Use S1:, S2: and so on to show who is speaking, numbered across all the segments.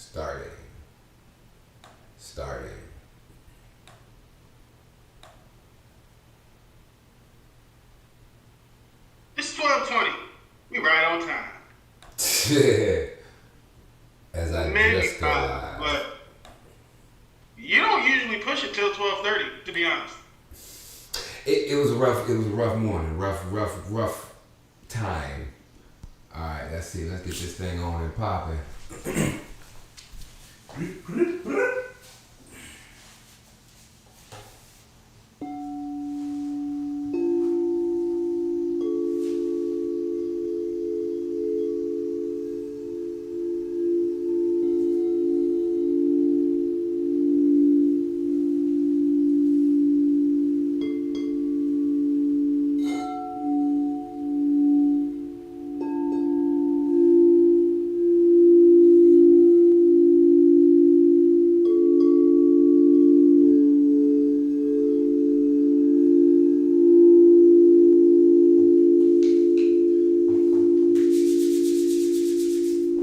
S1: Starting.
S2: It's 12:20. We right on time.
S1: As I
S2: Maybe
S1: just go live.
S2: but you don't usually push it till 12:30. To be honest.
S1: It was a rough morning, rough time. All right, let's see. Let's get this thing on and popping.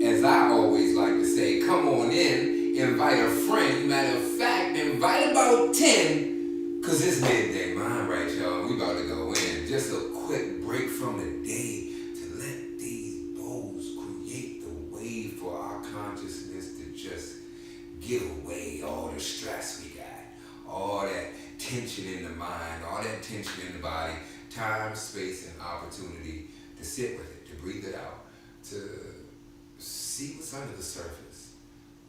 S1: As I always like to say, come on in, invite a friend. Matter of fact, invite about 10, cause it's midday. Mind right, y'all. We about to go in. Just a quick break from the day to let these bowls create the way for our consciousness to just give away all the stress we got, all that tension in the mind, all that tension in the body, time, space, and opportunity to sit with it, to breathe it out, to see what's under the surface.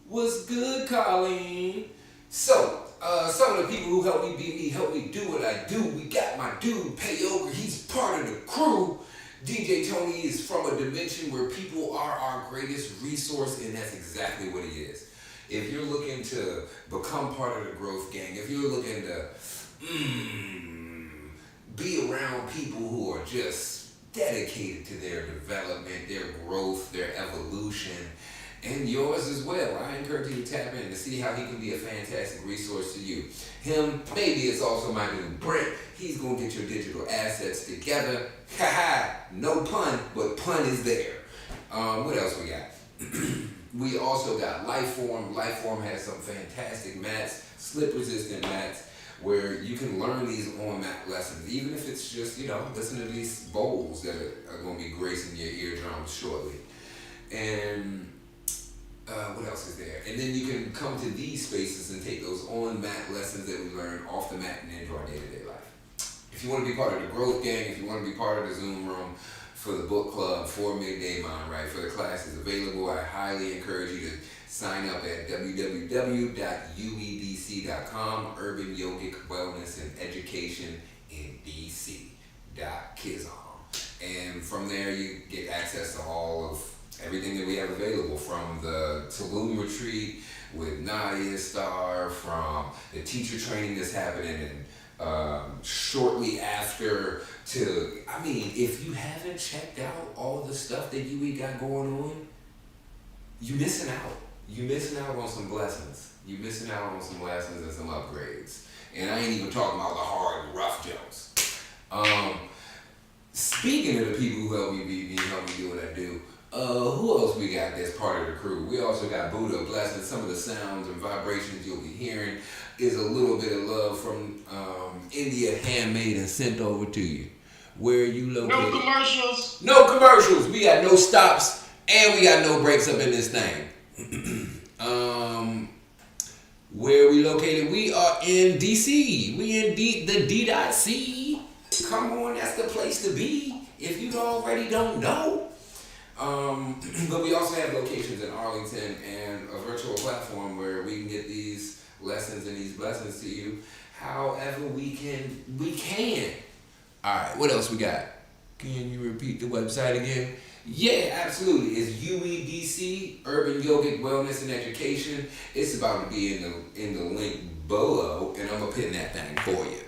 S1: What's good, Colleen? So, some of the people who help me be me, help me do what I do. We got my dude, Yogi. He's part of the crew. DJ Tony is from a dimension where people are our greatest resource, and that's exactly what he is. If you're looking to become part of the growth gang, if you're looking to be around people who are just dedicated to their development, their growth, their evolution, and yours as well, I encourage you to tap in to see how he can be a fantastic resource to you. Him, maybe it's also my dude Brent. He's going to get your digital assets together. No pun, but pun is there. What else we got? We also got Lifeform. Lifeform has some fantastic mats, slip-resistant mats, where you can learn these on-mat lessons, even if it's just, listen to these bowls that are going to be gracing your eardrums shortly. And what else is there? And then you can come to these spaces and take those on-mat lessons that we learn off the mat and into our day-to-day life. If you want to be part of the growth gang, if you want to be part of the Zoom room, for the book club, for Midday Mind Right, for the classes available, I highly encourage you to sign up at www.uedc.com, Urban Yogic Wellness and Education in DC.Kizom. And from there you get access to all of everything that we have available, from the Tulum retreat with Nadia Starr, from the teacher training that's happening shortly after, to, if you haven't checked out all the stuff that UWE got going on, you missing out. You missing out on some blessings. You missing out on some lessons and some upgrades. And I ain't even talking about the hard, rough jokes. Speaking of the people who help me be me, help me do what I do, who else we got that's part of the crew? We also got Buddha Blessings. Some of the sounds and vibrations you'll be hearing is a little bit of love from India, handmade and sent over to you. Where are you located?
S2: No commercials.
S1: No commercials. We got no stops and we got no breaks up in this thing. Where are we located? We are in DC. We in the D.C. Come on, that's the place to be if you already don't know. But we also have locations in Arlington and a virtual platform where we can get these lessons and these blessings to you however we can. All right, what else we got? Can you repeat the website again? Yeah, absolutely. It's UEDC, Urban Yogic Wellness and Education. It's about to be in the link below, and I'm gonna pin that thing for you.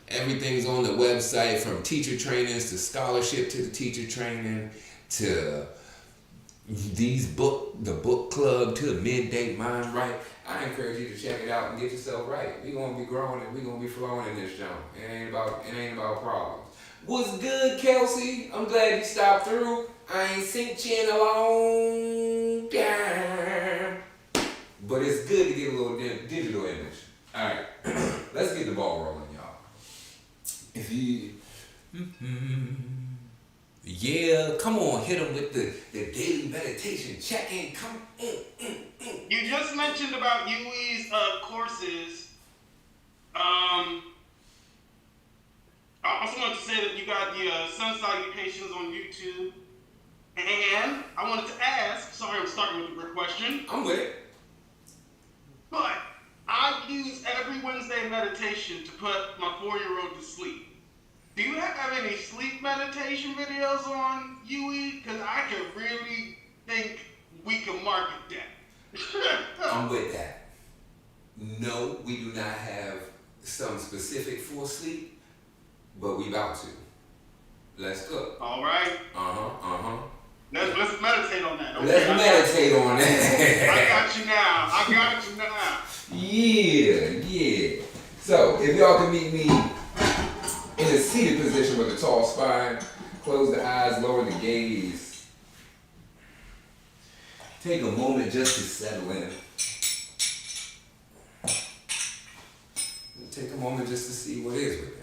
S1: Everything's on the website, from teacher trainings to scholarship to the teacher training to the book club to the Midday Mind Right. I encourage you to check it out and get yourself right. We're gonna be growing and we're gonna be flowing in this jump. It ain't about problems. What's good, Kelsey? I'm glad you stopped through. I ain't seen you in a long time. but it's good to get a little digital image. All right, let's get the ball rolling, y'all. If you, yeah, come on, hit them with the daily meditation check-in. Come
S2: You just mentioned about UWE's courses. I also wanted to say that you got the sun salutations on YouTube. And I wanted to ask, sorry I'm starting with the question.
S1: I'm with it.
S2: But I use every Wednesday meditation to put my 4-year-old to sleep. Do you have any sleep meditation videos on UWE? Because I could really think we can market that.
S1: I'm with that. No, we do not have some specific for sleep, but we about to. Let's go.
S2: All right. Let's meditate on that. Okay,
S1: let's meditate on that.
S2: I got you now.
S1: Yeah. So, if y'all can meet me in a seated position with a tall spine, close the eyes, lower the gaze. Take a moment just to settle in. Take a moment just to see what is within.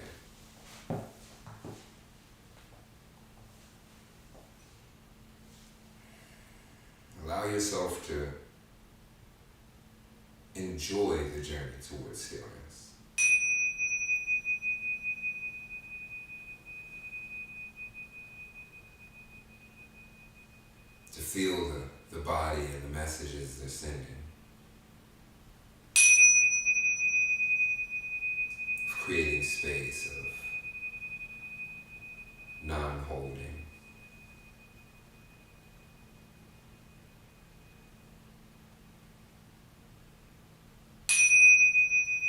S1: Allow yourself to enjoy the journey towards stillness. To feel the body and the messages they're sending. Creating space of non-holding.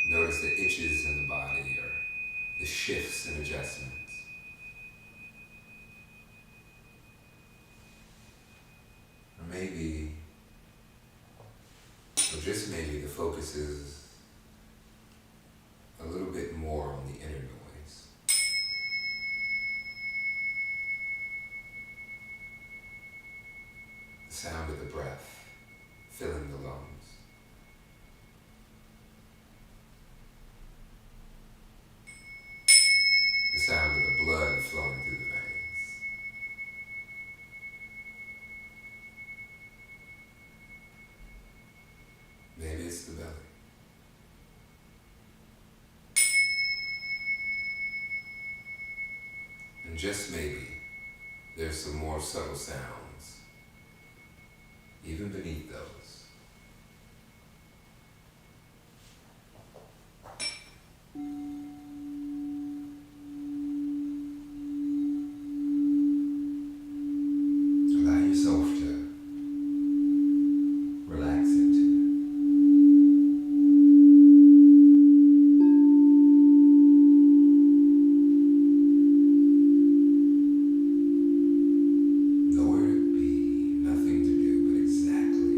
S1: Notice the itches in the body or the shifts and adjustments. Or maybe, or just maybe, the focus is a little bit more on the inner noise. The sound of the breath filling the lungs. The sound of the blood flowing through the veins. Maybe it's the belly. And just maybe, there's some more subtle sounds, even beneath those. Allow yourself to relax into it. Nowhere to be, nothing to do, but exactly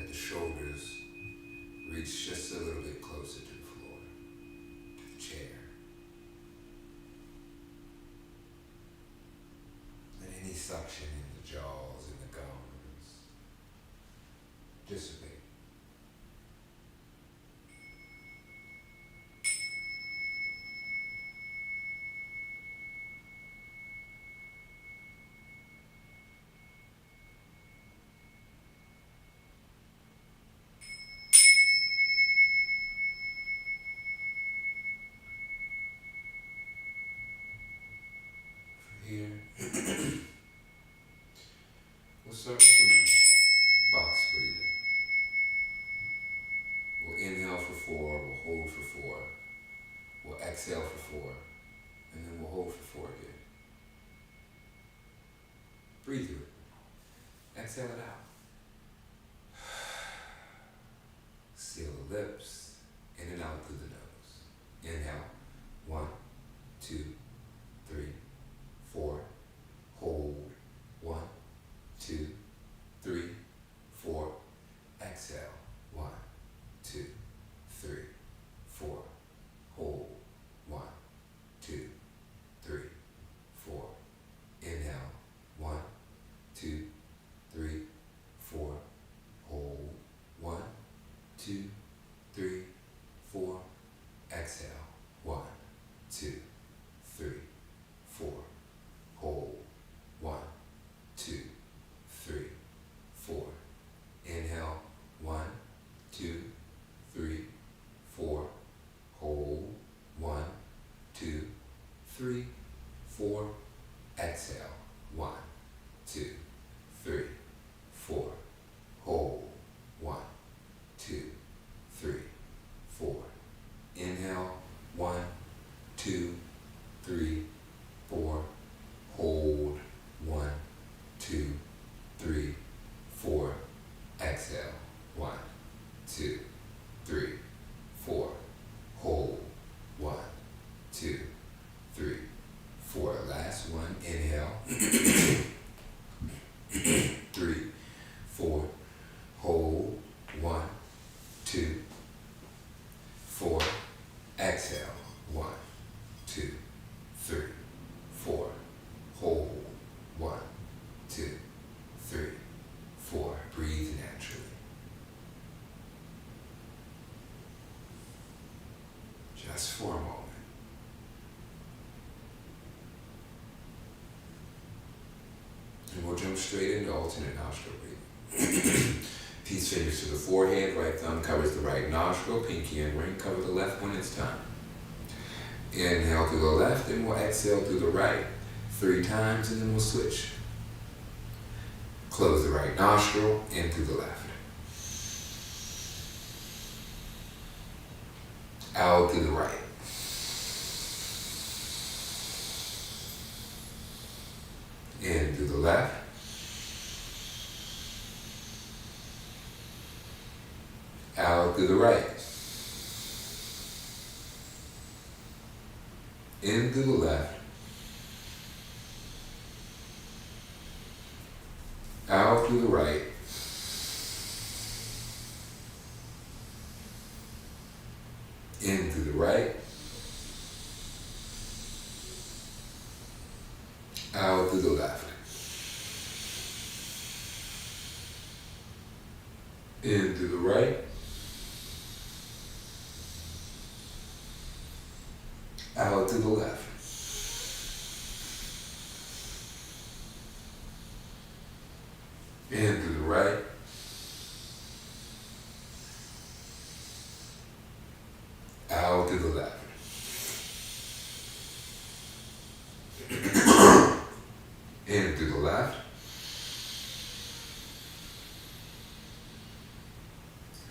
S1: let the shoulders reach just a little bit closer to the floor, to the chair. Let any suction in the jaws and the gums dissipate. Here, we'll start with some box breathing. We'll inhale for 4, we'll hold for 4, we'll exhale for 4, and then we'll hold for 4 again. Breathe through it. Exhale it out. Seal the lips, in and out through the nose. Inhale, 1, 2, 3, 4. Hold, 1, 2, 3, 4. Exhale, 1, 2, 3, 4. Hold, 1, 2, 3, 4. Inhale, 1, 2, 3, 4. Hold, 1, 2, 3, 4. Exhale, 1, 2, 3, 4. Hold, 1, 2, 3, 4. Inhale, 1, 2, 3, 4. Hold, 1, 2, 3, 4. Exhale, 1, 2, 3, 4. Hold, 1, 2, 3, 4. Inhale, 1, 2, 3, 4. Hold, 1, 2, 3, 4. Exhale, 1, 2, 3, 4. Hold, 1, 2, 3, 4. Last one. Inhale. 3, 4. Hold, 1, 2, 4. Exhale, 1, 2, 3, 4. Hold, 1, 2, 3, 4. Breathe naturally. Just for a moment. And we'll jump straight into alternate nostril breathing. Peace fingers to the forehead, right thumb covers the right nostril, pinky and ring cover the left when it's time. Inhale through the left, and we'll exhale through the right 3 times, and then we'll switch. Close the right nostril, in through the left. Out through the right. In through the left. Out through the right. In through the left. Out through the right. In through the right. Out through the left. In through the right. Out through the left. In through the right. Out through the left. In through the left.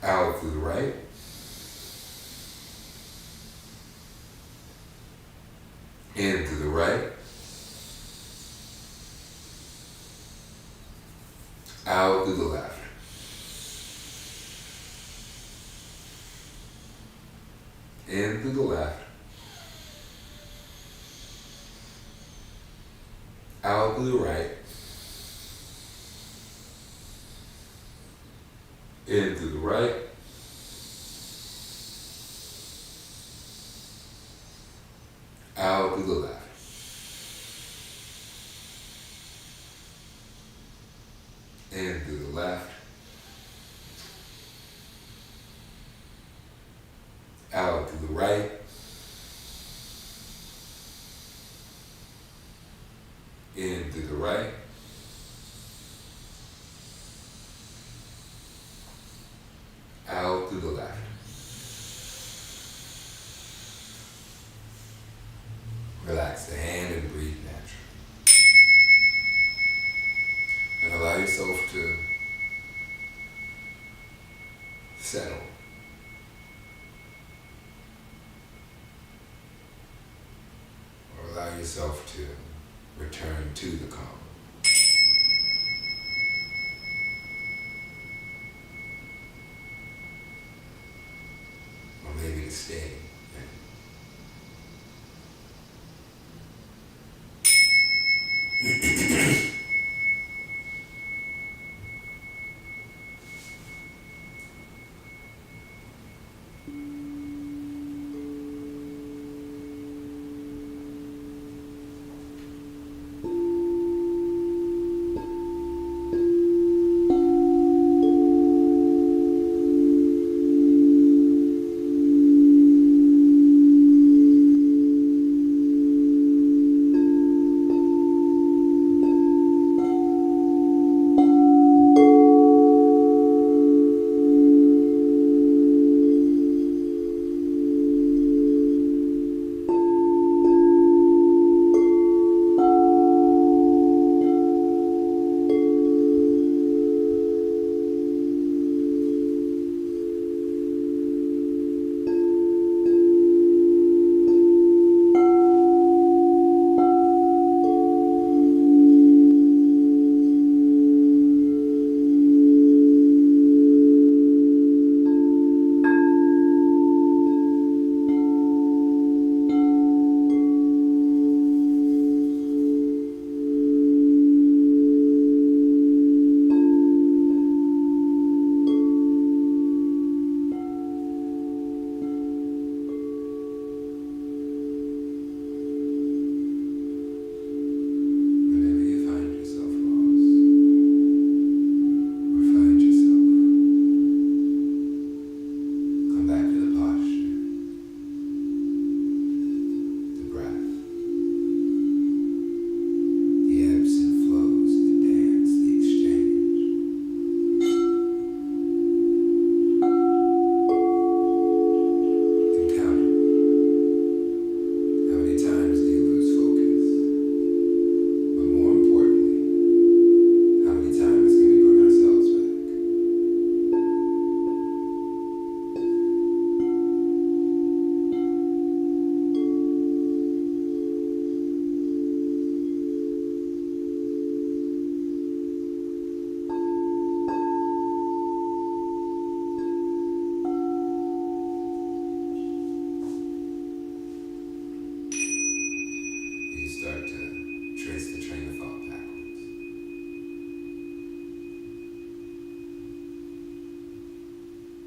S1: Out through the right. In through the right. Out through the left. In through the left. Out through the right. In through the right. Out through the left. In through the left. Out through the right. In through the right. Out through the left. Relax the hand and breathe naturally. And allow yourself to settle. Or allow yourself to return to the calm. Or maybe to stay.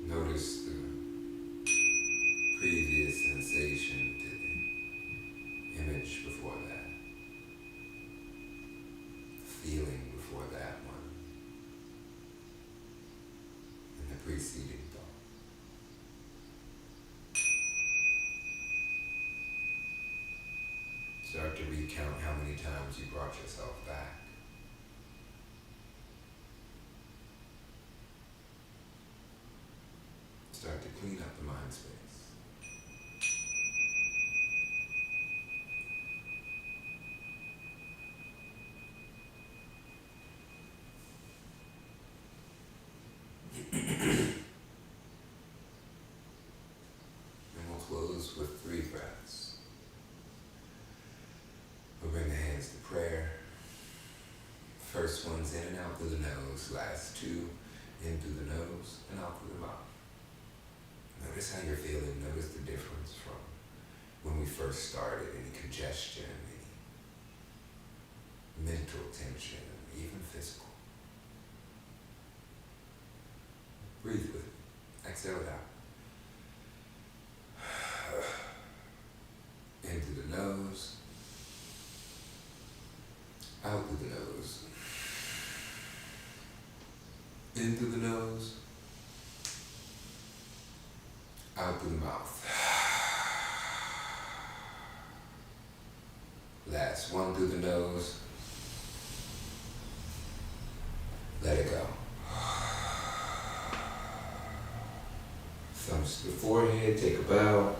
S1: Notice the previous sensation to the image before that, feeling before that one, and the preceding thought. Start to recount how many times you brought yourself back. Start to clean up the mind space. And we'll close with 3 breaths. We'll bring the hands to prayer. First one's in and out through the nose. Last 2 in through the nose and out through the mouth. Notice how you're feeling. Notice the difference from when we first started. Any congestion, any mental tension, even physical. Breathe with it. Exhale it out. In through the nose. Out through the nose. In through the nose. Out through the mouth. Last one through the nose. Let it go. Thumbs to the forehead, take a bow.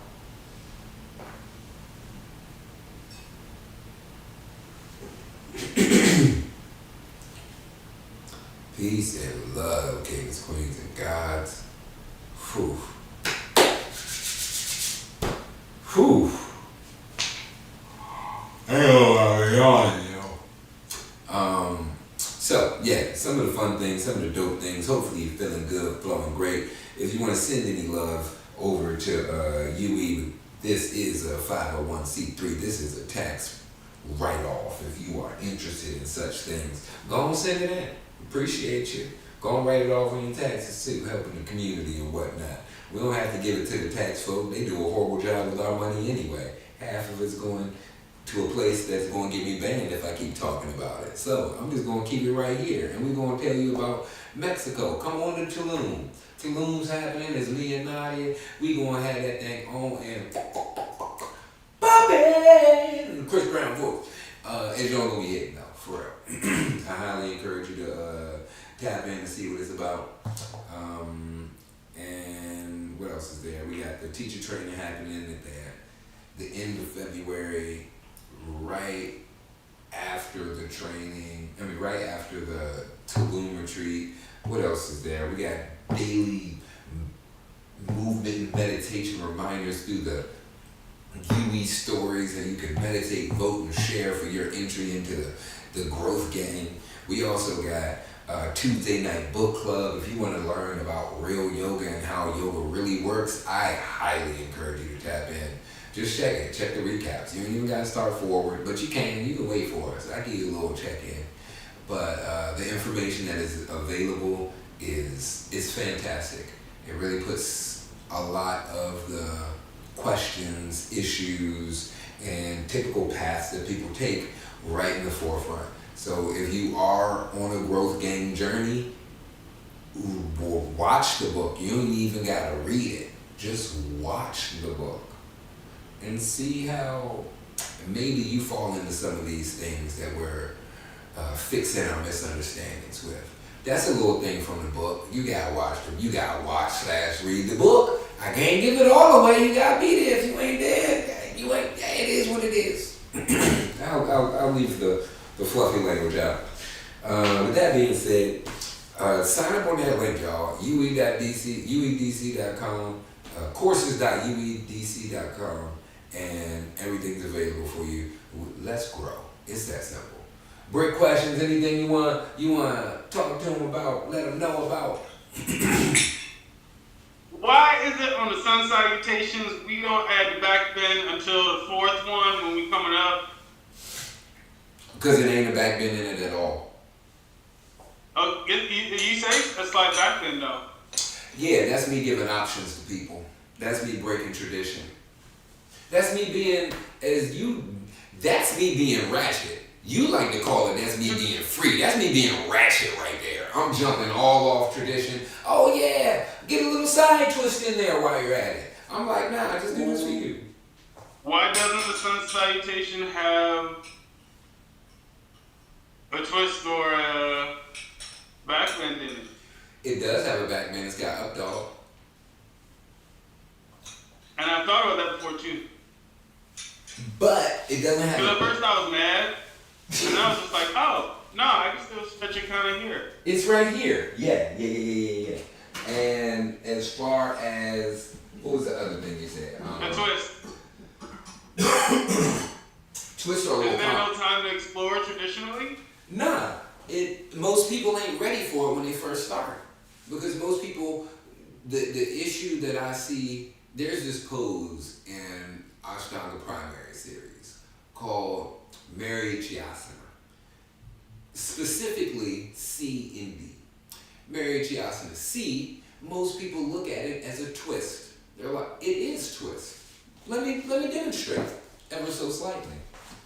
S1: Peace and love, kings, queens, and gods. Whew. Whew. So yeah, some of the fun things, some of the dope things. Hopefully you're feeling good, flowing great. If you want to send any love over to UWE, this is a 501c3. This is a tax write-off. If you are interested in such things, go and send it in. Appreciate you. Go and write it off on your taxes too, helping the community and whatnot. We don't have to give it to the tax folk. They do a horrible job with our money anyway. Half of it's going to a place that's going to get me banned if I keep talking about it. So I'm just going to keep it right here. And we're going to tell you about Mexico. Come on to Tulum. Tulum's happening. It's me and Nadia. We going to have that thing on and Bobby! And Chris Brown voice. It's y'all going to be hitting though, for real. I highly encourage you to tap in and see what it's about. And what else is there? We got the teacher training happening at the end of February, right after the training. Right after the Tulum retreat. What else is there? We got daily movement and meditation reminders through the UWE stories, and you can meditate, vote, and share for your entry into the growth gang. We also got Tuesday night book club. If you want to learn about real yoga and how yoga really works, I highly encourage you to tap in. Just check it. Check the recaps. You don't even got to start forward, but you can wait for us. I give you a little check-in. But the information that is available is fantastic. It really puts a lot of the questions, issues, and typical paths that people take right in the forefront. So if you are on a growth gang journey, watch the book. You don't even got to read it. Just watch the book and see how maybe you fall into some of these things that we're fixing our misunderstandings with. That's a little thing from the book. You gotta watch them. You gotta watch/read the book. I can't give it all away. You gotta be there. If you ain't there, you ain't. It is what it is. I'll leave the fluffy language out. With that being said, sign up on that link, y'all. UWEDC.com, courses.uwedc.com, and everything's available for you. Let's grow. It's that simple. Brick questions, anything you want to talk to them about, let them know about.
S2: Why is it on the sun salutations we don't add the back bend until the fourth one when we coming up?
S1: Because it ain't a back bend in it at all.
S2: Oh, you say a slight back bend though.
S1: Yeah, that's me giving options to people. That's me breaking tradition. That's me being that's me being ratchet. You like to call it that's me being free. That's me being ratchet right there. I'm jumping all off tradition. Oh yeah, get a little side twist in there while you're at it. I'm like, nah, I just do this for you.
S2: Why doesn't the sun salutation have a twist or a back bend in it?
S1: It does have a back bend. It's got up dog.
S2: And I thought about that before too.
S1: But it doesn't have.
S2: Because at first I was mad, and I was just like, oh, no, I can still stretch it kind of here.
S1: It's right here. Yeah. And as far as, what was the other thing you said?
S2: A twist.
S1: Twists are a little
S2: Is there no time to explore traditionally?
S1: Nah. Most people ain't ready for it when they first start. Because most people, the issue that I see, there's this pose in Ashtanga Primary Series called Marichyasana. Specifically C and D. Marichyasana C most people look at it as a twist. They're like, it is twist. Let me demonstrate ever so slightly.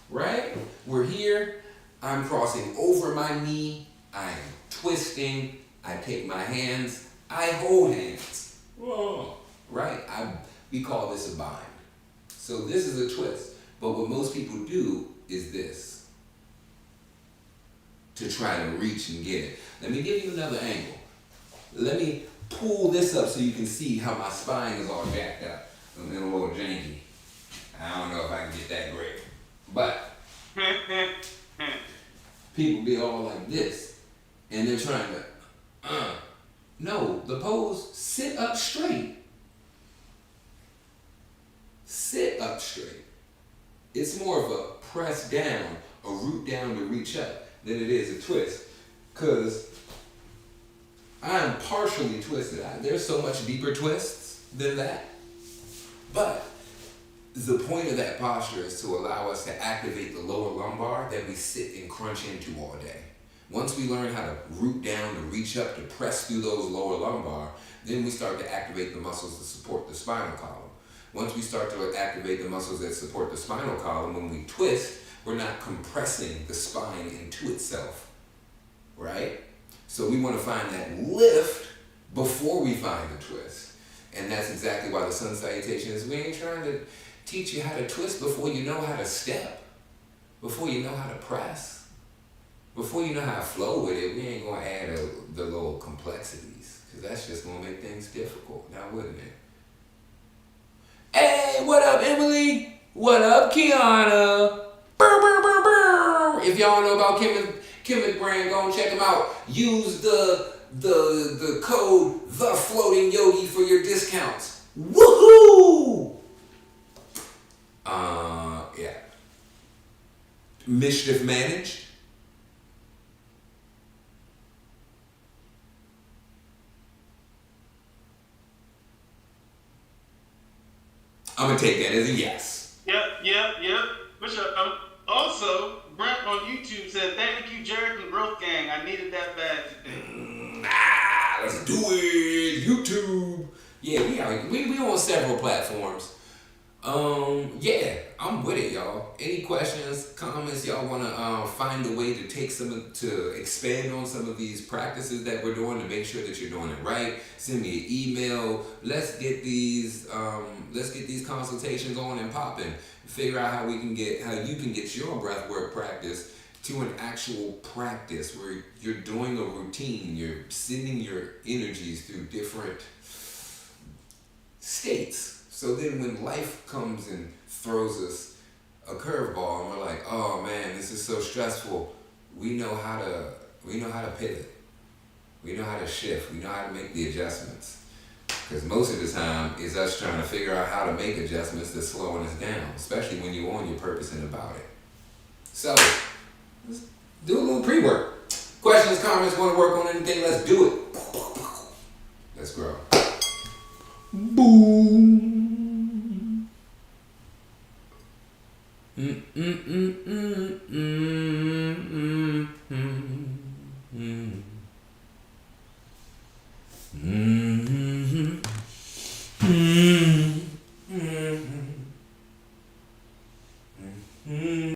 S1: Right? We're here. I'm crossing over my knee. I am twisting. I take my hands. I hold hands. Whoa. Right? We call this a bind. So this is a twist. But what most people do is this. To try to reach and get it. Let me give you another angle. Let me pull this up so you can see how my spine is all jacked up. I'm a little janky. I don't know if I can get that great. But people be all like this. And they're trying to, no, the pose, sit up straight. Sit up straight. It's more of a press down, a root down to reach up than it is a twist. Because I'm partially twisted. There's so much deeper twists than that. But the point of that posture is to allow us to activate the lower lumbar that we sit and crunch into all day. Once we learn how to root down, to reach up, to press through those lower lumbar, then we start to activate the muscles that support the spinal column. Once we start to activate the muscles that support the spinal column, when we twist, we're not compressing the spine into itself, right? So we want to find that lift before we find the twist. And that's exactly why the sun salutation is, we ain't trying to teach you how to twist before you know how to step, before you know how to press, before you know how to flow with it. We ain't going to add the little complexities, because that's just going to make things difficult, now wouldn't it? Hey, what up, Emily? What up, Kiana? Burr, burr, burr, burr. If y'all know about Kim brand, go and check them out. Use the code TheFloatingYogi for your discounts. Woohoo! Yeah. Mischief managed. I'm gonna take that as a yes.
S2: Yep. Which also, Brent on YouTube said, "Thank you, Jarek and Growth Gang. I needed that bad today."
S1: Let's do it. YouTube. Yeah, we on several platforms. Yeah, I'm with it, y'all. Any questions, comments, y'all want to find a way to to expand on some of these practices that we're doing to make sure that you're doing it right? Send me an email. Let's get these consultations on and popping. Figure out how you can get your breathwork practice to an actual practice where you're doing a routine. You're sending your energies through different states. So then when life comes and throws us a curveball and we're like, oh man, this is so stressful, we know how to pivot. We know how to shift. We know how to make the adjustments. Because most of the time is us trying to figure out how to make adjustments that's slowing us down, especially when you're on your purpose and about it. So, let's do a little pre-work. Questions, comments, want to work on anything, let's do it. Let's grow. Boom.